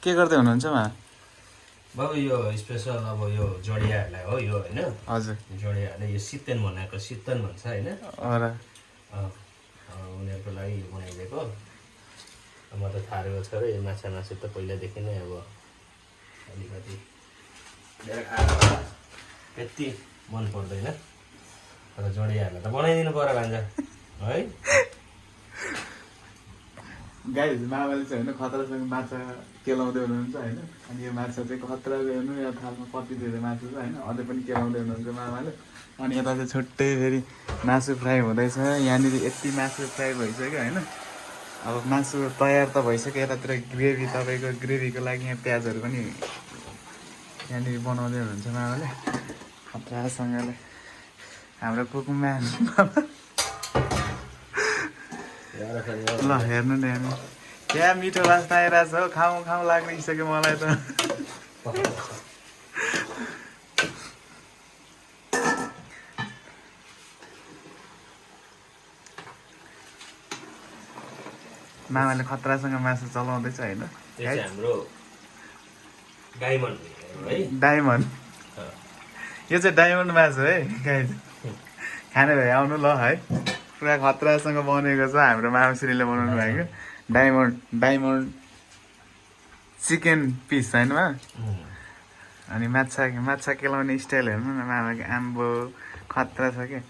के गर्दै हुनुहुन्छ मा? बाबु यो स्पेसल अब यो जडियाहरूलाई हो यो होइन हजुर जडियाहरूले यो शीतन बनाएको शीतन भन्छ होइन उनीहरूको लागि यो बनाइदिएको म त थालेको छ र यो माछा मासु त पहिलादेखि नै अब अलिकति धेरै खाएर होला त्यति मन पर्दैन तर जडियाहरूलाई त बनाइदिनु पर्यो भान्जा है गाइज मामाले चाहिँ होइन खतरासँग माछा केलाउँदै हुनुहुन्छ होइन अनि यो माछा चाहिँ खतराको हेर्नु यो थालमा कति धेरै मासु छ होइन अझै पनि केलाउँदै हुनुहुन्छ मामाले अनि यता चाहिँ छुट्टै फेरि मासु फ्राई हुँदैछ यहाँनिर यति मासु फ्राई भइसक्यो होइन अब मासु तयार त भइसक्यो यतातिर ग्रेभी तपाईँको ग्रेभीको लागि यहाँ प्याजहरू पनि यहाँनिर बनाउँदै हुनुहुन्छ मामाले खतरासँगले हाम्रो कुकुमा ल हेर्नु नि हेर्नु क्या मिठो वास्ता आइरहेछ हो खाउँ खाउँ लाग्निसक्यो मलाई त मामाले खतरासँग मासु चलाउँदैछ होइन हाम्रो डायमन्ड है डायमन्ड यो चाहिँ डायमन्ड मासु है गाइज खाने भए आउनु ल है पुरा खतरासँग बनेको छ हाम्रो मामाश्रीले बनाउनु भएको डायमन्ड चिकन पिस होइन अनि माछा केलाउने स्टाइल हेर्नु न मामाको आम्बो खतरा छ क्या